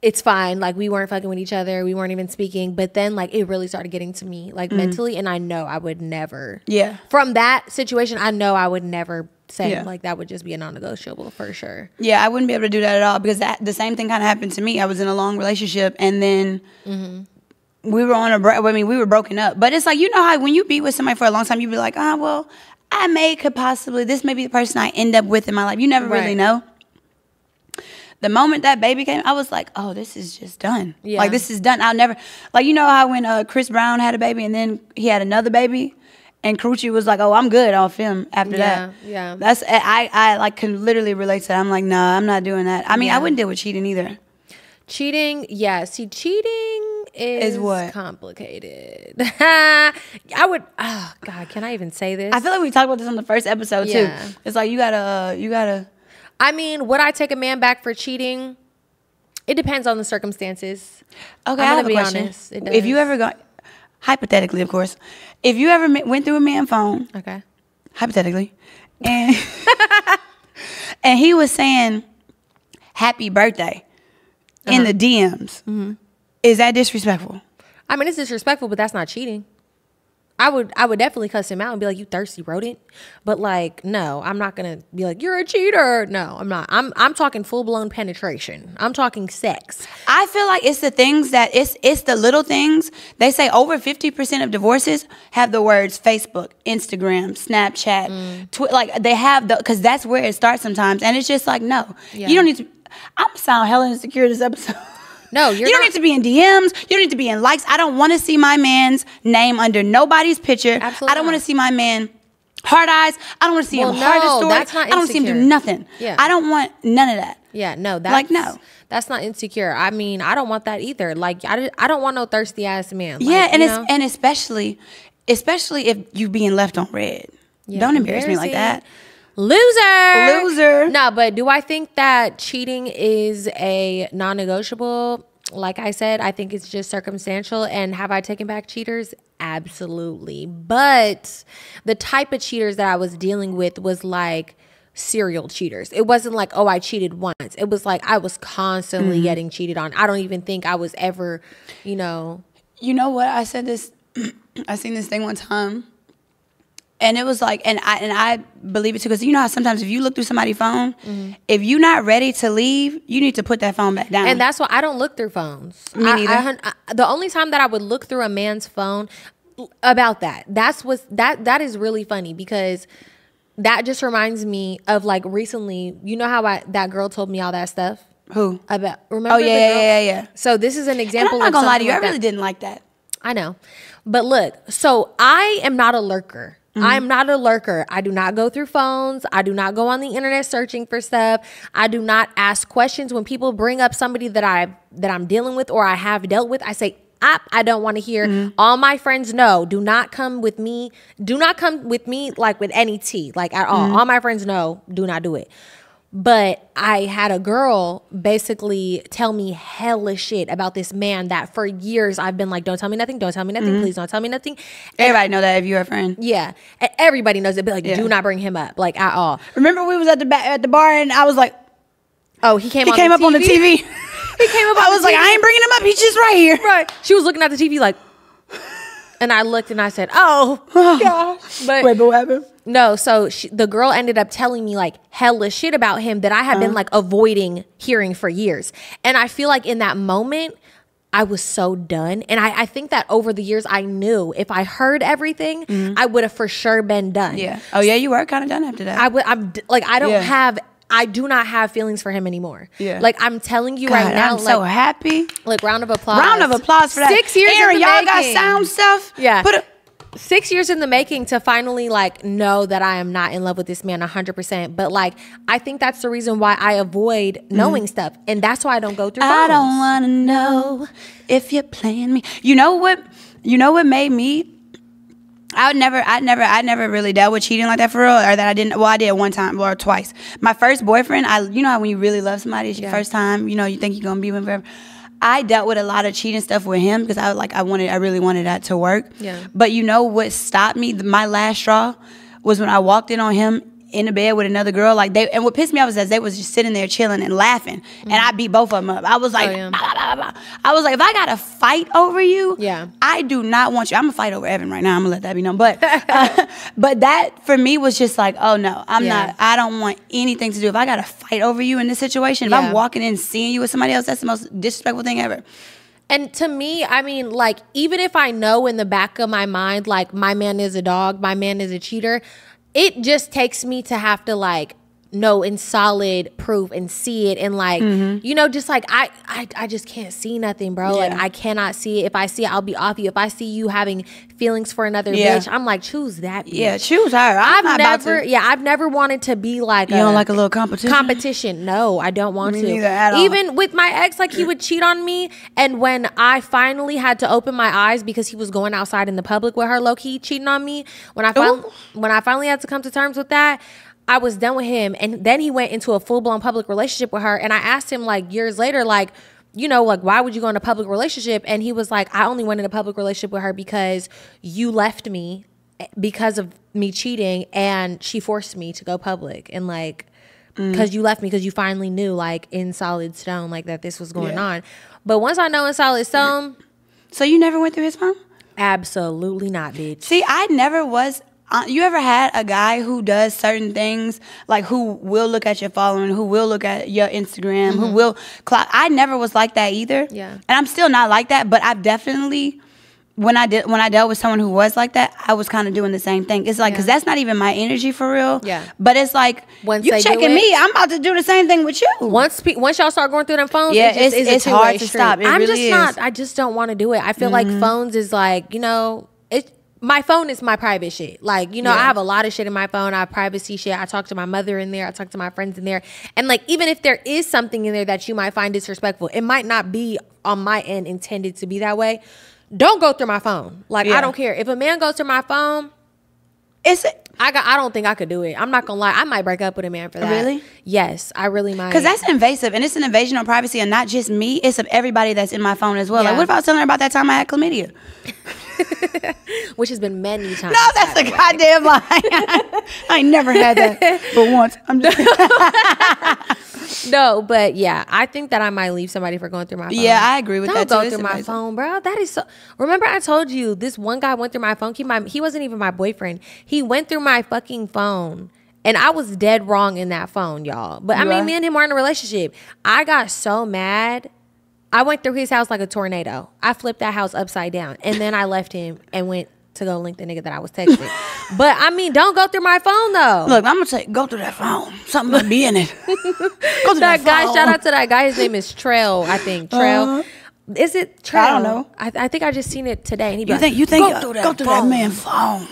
it's fine. Like we weren't fucking with each other. We weren't even speaking. But then like it really started getting to me like mentally. And I know I would never. Yeah. From that situation, I know I would never say Yeah. like that would just be a non-negotiable for sure. Yeah, I wouldn't be able to do that at all because the same thing kind of happened to me. I was in a long relationship and then we were on a break. I mean, we were broken up. But it's like, you know how when you be with somebody for a long time, you be like, well, this may be the person I end up with in my life. You never really Right. know. The moment that baby came, I was like, oh, this is just done. Yeah. Like, this is done. I'll never, like, you know how when Chris Brown had a baby and then he had another baby And Karuchi was like, "Oh, I'm good off him after that." Yeah. That's I like can literally relate to that. I'm like, nah, I'm not doing that. I mean, I wouldn't deal with cheating either. Cheating, yeah. See, cheating is what? complicated. I would. Oh God, can I even say this? I feel like we talked about this on the first episode too. It's like you gotta. I mean, would I take a man back for cheating? It depends on the circumstances. Okay, I'm I have gonna a be question. honest. It does. If you ever got, hypothetically, of course, if you ever went through a man's phone, okay, hypothetically, and and he was saying happy birthday in the DMs, is that disrespectful? I mean, it's disrespectful, but that's not cheating. I would definitely cuss him out and be like, "You thirsty rodent," but like, no, I'm not gonna be like, "You're a cheater." No, I'm not. I'm talking full blown penetration. I'm talking sex. I feel like it's the things that it's the little things. They say over 50% of divorces have the words Facebook, Instagram, Snapchat, like they have because that's where it starts sometimes, and it's just like no, you don't need to. I'm sound hella insecure this episode. No, you don't need to be in DMs. You don't need to be in likes. I don't want to see my man's name under nobody's picture. Absolutely I don't want to see my man hard eyes. I don't want to see him hard stories. That's not I don't want to see him do insecure. nothing. Yeah. I don't want none of that. Yeah, no, that's Like, no. That's not insecure. I mean, I don't want that either. Like, I don't want no thirsty ass man. Like, Yeah, and you it's know? and especially if you being left on red. Yeah, Don't embarrass me like that. Loser. No, but do I think that cheating is a non-negotiable? Like I said, I think it's just circumstantial. And have I taken back cheaters? Absolutely. But the type of cheaters that I was dealing with was like serial cheaters. It wasn't like, oh, I cheated once. It was like I was constantly getting cheated on. I don't even think I was ever, You know what? I said this. I seen this thing one time. And it was like, and I believe it too, because you know how sometimes if you look through somebody's phone, if you're not ready to leave, you need to put that phone back down. And that's why I don't look through phones. Me neither. The only time that I would look through a man's phone about that is really funny, because that just reminds me of like recently, you know how that girl told me all that stuff? Who? About, remember? Oh, yeah. So this is an example. And I'm not gonna lie to you, like I really didn't like that. I know. But look, so I am not a lurker. I'm not a lurker. I do not go through phones. I do not go on the internet searching for stuff. I do not ask questions when people bring up somebody that I'm dealing with or I have dealt with. I say, I don't want to hear. All my friends know. Do not come with me. Do not come with me like with any tea, like at all. All my friends know. Do not do it. But I had a girl basically tell me hella shit about this man that for years I've been like, don't tell me nothing, please don't tell me nothing. Everybody know that if you're a friend. Yeah. And everybody knows it, but like, do not bring him up, like at all. Remember we was at the bar and I was like, oh, he came up on the TV. He came up I was like, I ain't bringing him up. He's just right here. Right. She was looking at the TV like, and I looked and I said, oh, gosh. But wait, but what happened? No, so the girl ended up telling me like hella shit about him that I had been like avoiding hearing for years. And I feel like in that moment, I was so done. And I think that over the years, I knew if I heard everything, I would have for sure been done. Yeah. Oh, yeah, you were kind of done after that. I do not have feelings for him anymore. Yeah. Like I'm telling you God, right now. I'm so happy. Like round of applause. Round of applause for that. 6 years Aaron, in the y'all got making. sound stuff? Yeah. 6 years in the making to finally like know that I am not in love with this man 100%. But like, I think that's the reason why I avoid knowing stuff. And that's why I don't go through phones. I don't want to know if you're playing me. You know what made me? I never really dealt with cheating like that for real, or that I didn't. Well, I did one time or twice. My first boyfriend, you know how when you really love somebody, it's your first time. You know, you think you're gonna be with them forever. I dealt with a lot of cheating stuff with him because I really wanted that to work. Yeah. But you know what stopped me? My last straw was when I walked in on him in the bed with another girl. And what pissed me off is that they was just sitting there chilling and laughing, and I beat both of them up. I was like, blah, blah, blah, blah. I was like, if I gotta fight over you, I do not want you. I'm gonna fight over Evan right now. I'm gonna let that be known. But but that for me was just like, oh no, I'm not. I don't want anything to do. If I gotta fight over you in this situation, if I'm walking in and seeing you with somebody else, that's the most disrespectful thing ever. And to me, I mean, like, even if I know in the back of my mind, like, my man is a dog, my man is a cheater, it just takes me to have to, like, know in solid proof and see it and like you know, just like I just can't see nothing, bro. Like I cannot see it. If I see it, I'll be off you. If I see you having feelings for another bitch, I'm like, choose that bitch. Yeah, choose her. I've never wanted to be like you don't like a little competition. No, I don't want Me to. neither at all. Even with my ex, like he would cheat on me, and when I finally had to open my eyes because he was going outside in the public with her, low key cheating on me. When I finally had to come to terms with that, I was done with him. And then he went into a full-blown public relationship with her. And I asked him like years later, like, you know, like, why would you go in a public relationship? And he was like, I only went in a public relationship with her because you left me because of me cheating, and she forced me to go public. And like, because you left me because you finally knew like in solid stone like that this was going on. But once I know in solid stone. So you never went through his phone? Absolutely not, bitch. See, I never was. You ever had a guy who does certain things, like who will look at your following, who will look at your Instagram, who will clock? I never was like that either. Yeah. And I'm still not like that, but I've definitely, when I dealt with someone who was like that, I was kind of doing the same thing. It's like, because that's not even my energy for real. Yeah. But it's like, Once you they checking do it, me, I'm about to do the same thing with you. Once y'all start going through them phones, Yeah, it's hard to stop. It really is. I just don't want to do it. I feel like phones is like, you know, my phone is my private shit. Like, you know, I have a lot of shit in my phone. I have privacy shit. I talk to my mother in there. I talk to my friends in there. And like, even if there is something in there that you might find disrespectful, it might not be on my end intended to be that way. Don't go through my phone. Like, I don't care. If a man goes through my phone, I don't think I could do it. I'm not gonna lie. I might break up with a man for that. Really? Yes, I really might. Because that's invasive, and it's an invasion of privacy, and not just me. It's of everybody that's in my phone as well. Yeah. Like, what if I was telling her about that time I had chlamydia? Which has been many times. No, that's a goddamn lie. I ain't never had that, but once. I'm just No, but yeah, I think that I might leave somebody for going through my phone. Yeah, I agree with that. Don't go through my phone, bro. That is so. Remember, I told you this one guy went through my phone. He wasn't even my boyfriend. He went through my fucking phone. And I was dead wrong in that phone, y'all. But I mean, me and him were in a relationship. I got so mad. I went through his house like a tornado. I flipped that house upside down. And then I left him and went to go link the nigga that I was texting. But I mean, don't go through my phone though. Look, I'm gonna say, go through that phone. Something might be in it. Go through that guy, phone. shout out to that guy. His name is Trail, I think. Trail. Is it Trail? I don't know. I think I just seen it today. And he you think go through that man's phone.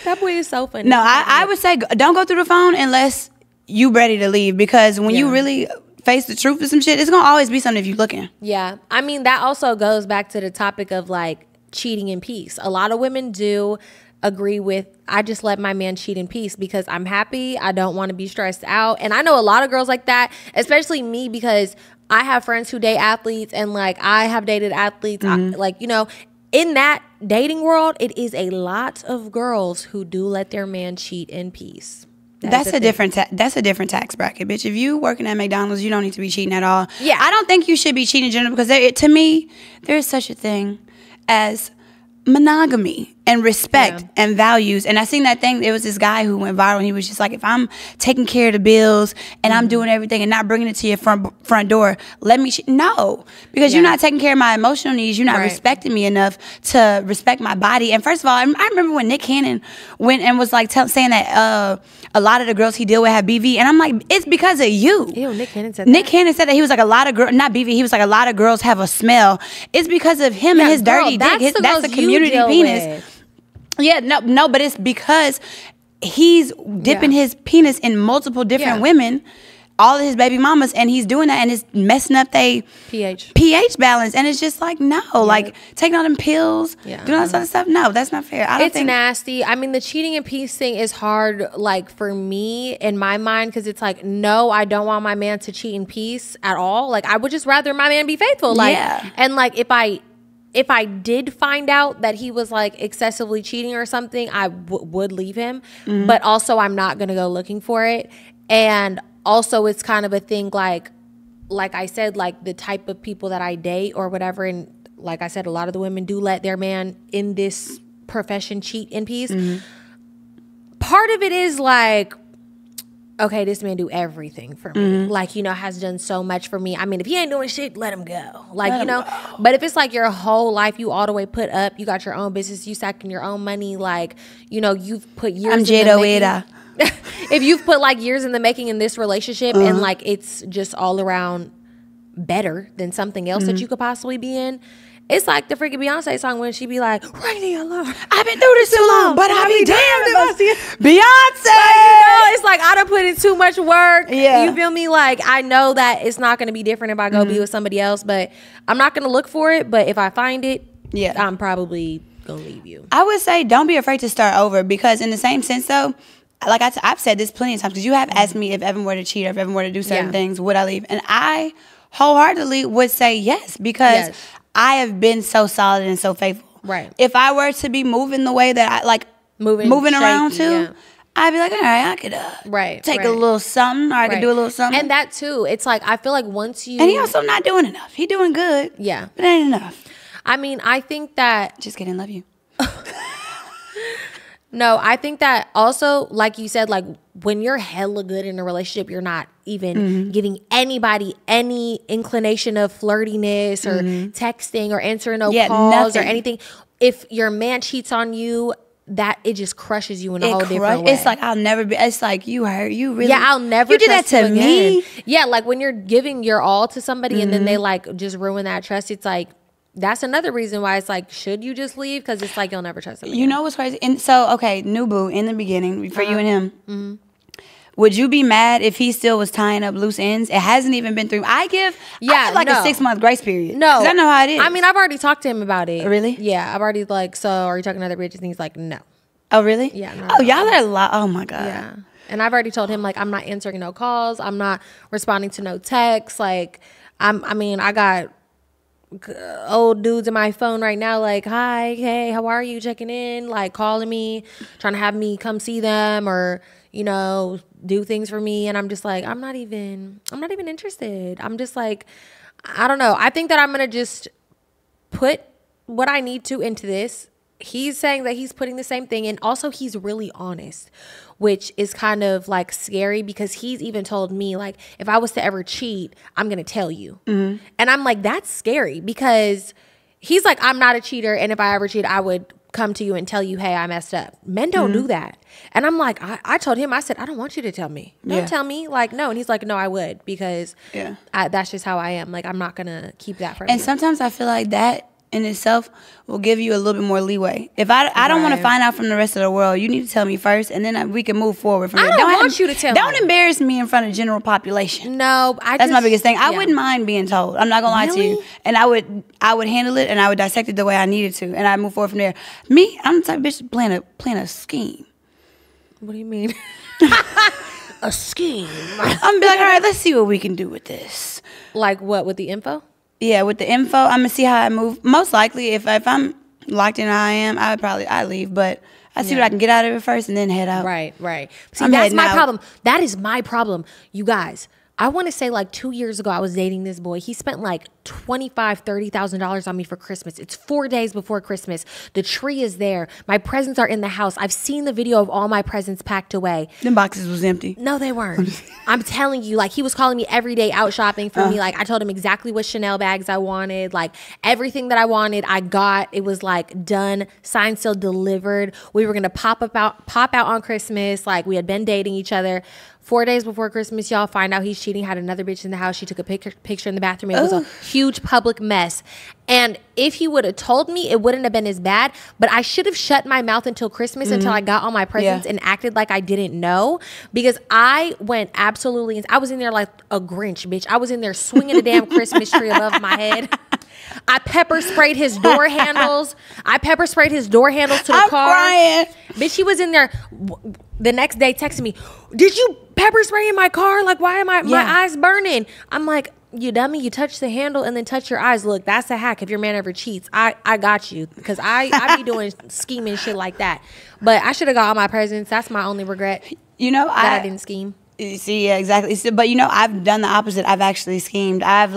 That boy is so funny. No, I would say don't go through the phone unless you ready to leave, because when you really face the truth of some shit, it's gonna always be something if you looking. Yeah, I mean, that also goes back to the topic of like cheating in peace. A lot of women do agree with, I just let my man cheat in peace because I'm happy. I don't want to be stressed out. And I know a lot of girls like that, especially me, because I have friends who date athletes, and like I have dated athletes. Like, you know, in that dating world, it is a lot of girls who do let their man cheat in peace. That's a different tax bracket, bitch. If you working at McDonald's, you don't need to be cheating at all. Yeah, I don't think you should be cheating in general, because to me, there is such a thing as monogamy and respect and values. And I seen that thing. There was this guy who went viral, and he was just like, if I'm taking care of the bills and I'm doing everything and not bringing it to your front door, let me no, because you're not taking care of my emotional needs. You're not respecting me enough to respect my body. And first of all, I remember when Nick Cannon went and was like saying that a lot of the girls he deal with have BV, and I'm like, it's because of you. Ew, Nick Cannon said that he was like, a lot of girls, not BV, he was like, a lot of girls have a smell. It's because of him and his dirty dick. That's a community penis. Yeah, no, but it's because he's dipping his penis in multiple different women, all of his baby mamas, and he's doing that, and it's messing up their pH balance. And it's just like, no, like taking all them pills, doing all that other stuff. No, that's not fair. I don't think nasty. I mean, the cheating and peace thing is hard, like for me in my mind, because it's like, no, I don't want my man to cheat in peace at all. Like, I would just rather my man be faithful. Like, and like if I did find out that he was like excessively cheating or something, I would leave him. But also, I'm not going to go looking for it. And also, it's kind of a thing like I said, like the type of people that I date or whatever. And like I said, a lot of the women do let their man in this profession cheat in peace. Part of it is like, okay, this man do everything for me. Like, you know, has done so much for me. I mean, if he ain't doing shit, let him go. Like, you know, but if it's like your whole life, you all the way put up, you got your own business, you stacking your own money, like, you know, you've put years I'm Jada Weda. if you've put like years in the making in this relationship and like it's just all around better than something else that you could possibly be in. It's like the freaking Beyonce song when she be like, "Ring the alarm. I've been through this too long, but I'll be damned if I see it." Beyonce. Like, it's like I done put in too much work. Yeah. You feel me? Like I know that it's not going to be different if I go be with somebody else, but I'm not going to look for it. But if I find it, I'm probably going to leave you. I would say don't be afraid to start over, because in the same sense though, like I've said this plenty of times, because you have asked me if Evan were to cheat or if Evan were to do certain things, would I leave? And I wholeheartedly would say yes, because I have been so solid and so faithful. Right. If I were to be moving the way that I like moving around too, I'd be like, all right, I could take a little something, or I could do a little something. And that too, it's like I feel like once you and he also not doing enough. He doing good. Yeah, but it ain't enough. I mean, I think that just kidding. Love you. No, I think that also, like you said, like when you're hella good in a relationship, you're not even giving anybody any inclination of flirtiness or texting or answering calls or anything. If your man cheats on you, that it just crushes you in a whole different way. It's like I'll never be. It's like you hurt. You really. Yeah, I'll never. You did that to me. Yeah, like when you're giving your all to somebody and then they like just ruin that trust. It's like. That's another reason why it's like, should you just leave? Because it's like you'll never trust him again. You know what's crazy? And so, okay, new boo in the beginning for you and him. Would you be mad if he still was tying up loose ends? It hasn't even been through. I give a 6-month grace period. No, because I know how it is. I mean, I've already talked to him about it. Really? Yeah, I've already like. So, are you talking to other bitches? And he's like, no. Oh, really? Yeah. No, oh, y'all are a lot. Oh my god. Yeah. And I've already told him like I'm not answering no calls. I'm not responding to no texts. Like I got old dudes in my phone right now like, hi, hey, how are you, checking in, like calling me, trying to have me come see them or do things for me, and I'm just like, I'm not even interested. I'm just like, I don't know. I think that I'm gonna just put what I need to into this. He's saying that he's putting the same thing, and also he's really honest, which is kind of like scary because he's even told me like, if I was to ever cheat, I'm gonna tell you. And I'm like, that's scary because he's like, I'm not a cheater, and if I ever cheat, I would come to you and tell you, hey, I messed up. Men don't do that. And I'm like, I told him, I said, I don't want you to tell me. Don't tell me. Like, no. And he's like, no, I would, because that's just how I am. Like, I'm not gonna keep that from you. And sometimes I feel like that in itself will give you a little bit more leeway. If I don't want to find out from the rest of the world, you need to tell me first, and then we can move forward from there. I don't want you to tell me. Don't embarrass me in front of general population. No, that's my biggest thing. I wouldn't mind being told. I'm not gonna lie to you, and I would handle it, and I would dissect it the way I needed to, and I move forward from there. Me, I'm the type of bitch plan a scheme. What do you mean? A scheme? I'm gonna be like, all right, let's see what we can do with this. Like what, with the info? Yeah, with the info, I'm gonna see how I move. Most likely, if I'm locked in how I am, I'd leave. But I see what I can get out of it first, and then head out. Right. See, that's my problem. That is my problem, you guys. I want to say like 2 years ago, I was dating this boy. He spent like $25,000-$30,000 on me for Christmas. It's 4 days before Christmas. The tree is there. My presents are in the house. I've seen the video of all my presents packed away. Them boxes was empty. No, they weren't. I'm telling you, like he was calling me every day out shopping for me. Like I told him exactly what Chanel bags I wanted. Like everything that I wanted, I got. It was like done, signed, sealed, delivered. We were gonna pop out on Christmas. Like we had been dating each other. 4 days before Christmas, y'all find out he's cheating, had another bitch in the house. She took a picture in the bathroom. It was a huge public mess. And if he would have told me, it wouldn't have been as bad. But I should have shut my mouth until Christmas, until I got all my presents and acted like I didn't know. Because I went absolutely, I was in there like a Grinch, bitch. I was in there swinging a damn Christmas tree above my head. I pepper sprayed his door handles. To the car. Crying. Bitch, he was in there the next day texting me, did you pepper spray in my car? Like, why am my eyes burning? I'm like, you dummy, you touch the handle and then touch your eyes. Look, that's a hack if your man ever cheats. I got you, because I be doing scheming shit like that. But I should have got all my presents. That's my only regret. I didn't scheme. See, yeah, exactly. So, but I've done the opposite. I've actually schemed. I've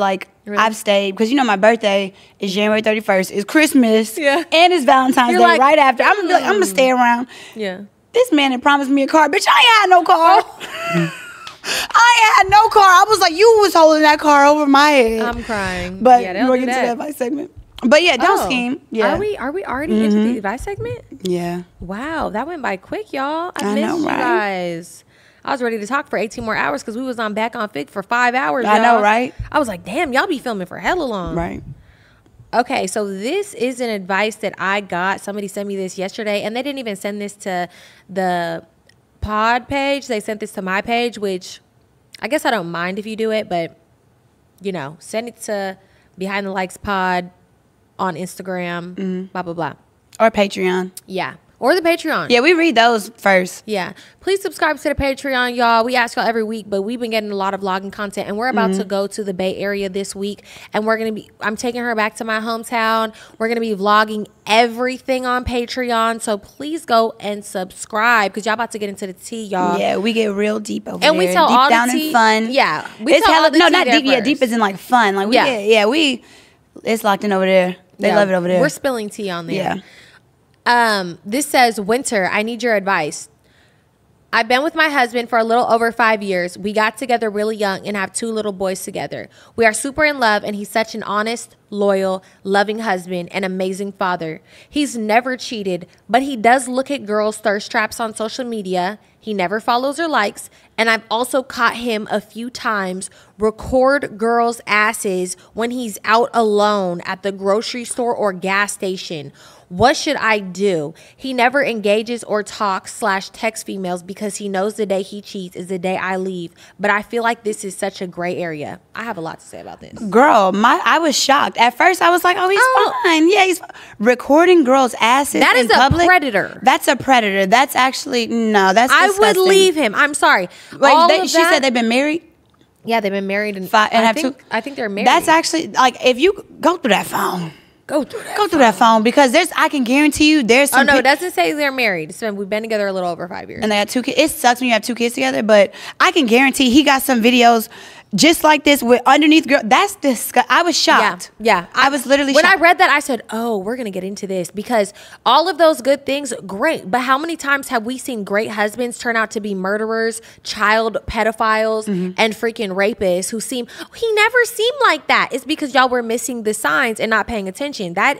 stayed, because my birthday is January 31st. It's Christmas, and it's Valentine's Day right after. I'm gonna be like, I'm gonna stay around. Yeah. This man had promised me a car. Bitch, I ain't had no car. I ain't had no car. I was like, you was holding that car over my head. I'm crying. But we'll get to that by segment. But yeah, don't scheme. Yeah. Are we already into the advice segment? Yeah. Wow, that went by quick, y'all. I know, missed you right? guys. I was ready to talk for 18 more hours because we was on Back on Fig for 5 hours. I know, y'all. right? I was like, damn, y'all be filming for hella long. Right. Okay, so this is an advice that I got. Somebody sent me this yesterday, and they didn't even send this to the pod page. They sent this to my page, which I guess I don't mind if you do it, but, you know, send it to Behind the Likes Pod on Instagram, blah, blah, blah. Or Patreon. Yeah. Or the Patreon. Yeah, we read those first. Yeah. Please subscribe to the Patreon, y'all. We ask y'all every week, but we've been getting a lot of vlogging content, and we're about to go to the Bay Area this week, and I'm taking her back to my hometown. We're going to be vlogging everything on Patreon, so please go and subscribe because y'all about to get into the tea, y'all. Yeah, we get real deep over there. And we tell deep all down the tea. and fun. Yeah. We It's tell all the no, tea not there deep. Yeah, first. deep as in like fun. Like it's locked in over there. They love it over there. We're spilling tea on there. Yeah. This says, Winter, I need your advice. I've been with my husband for a little over 5 years. We got together really young and have 2 little boys together. We are super in love, and he's such an honest, loyal, loving husband and amazing father. He's never cheated, but he does look at girls' thirst traps on social media. He never follows or likes, and I've also caught him a few times record girls' asses when he's out alone at the grocery store or gas station. What should I do? He never engages or talks/texts females because he knows the day he cheats is the day I leave. But I feel like this is such a gray area. I have a lot to say about this. Girl, I was shocked. At first, I was like, oh, he's fine. Yeah, he's recording girls' asses That in is a public. predator. That's a predator. That's actually, no, that's I disgusting. would leave him. I'm sorry. Wait, she said they've been married? Yeah, they've been married and have 2? I think they're married. That's actually, like, if you go through that phone. Go through that phone because I can guarantee you there's some. Oh, no, it doesn't say they're married. We've been together a little over 5 years. And they had 2 kids. It sucks when you have 2 kids together, but I can guarantee he got some videos just like this with underneath girl. That's disgusting. I was shocked. Yeah. I was literally when shocked. I read that, I said, oh, we're going to get into this because all of those good things, great. But how many times have we seen great husbands turn out to be murderers, child pedophiles, and freaking rapists he never seemed like that. It's because y'all were missing the signs and not paying attention. That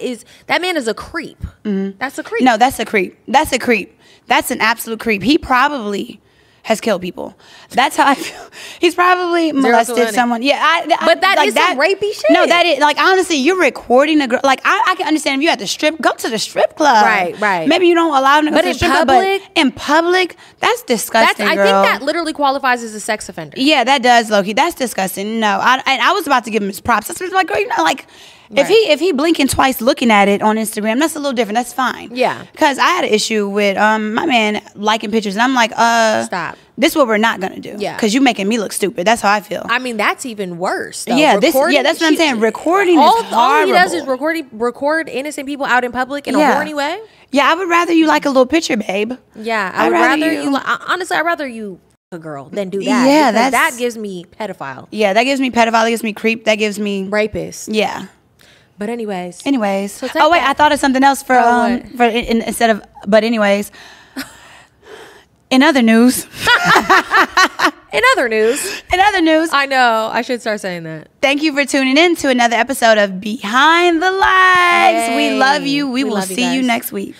man is a creep. That's a creep. No, that's a creep. That's a creep. That's an absolute creep. He probably has killed people. That's how I feel. He's probably molested someone. Yeah, but that is some rapey shit. No, that is like honestly, you're recording a girl. Like I can understand if you at the strip, go to the strip club. Right. Maybe you don't allow them to go to the strip club, but in public, that's disgusting. I think that literally qualifies as a sex offender. Yeah, that does, Loki. That's disgusting. No, I was about to give him his props. That's like, girl, you know, like. Right. If he blinking twice looking at it on Instagram, that's a little different. That's fine. Yeah. Because I had an issue with my man liking pictures, and I'm like, stop. This is what we're not gonna do. Yeah. Because you making me look stupid. That's how I feel. I mean, that's even worse. Though. Yeah. That's what I'm saying. Recording is horrible. All he does is record innocent people out in public in a horny way. Yeah, I would rather you like a little picture, babe. Yeah, I'd rather you. Honestly, I'd rather you a girl than do that. Yeah, that gives me pedophile. Yeah, that gives me pedophile. That gives me creep. That gives me rapist. Yeah. But anyways. So I thought of something else for instead of. But anyways. In other news. In other news. I know. I should start saying that. Thank you for tuning in to another episode of Behind the Likes. We love you. We will see you next week.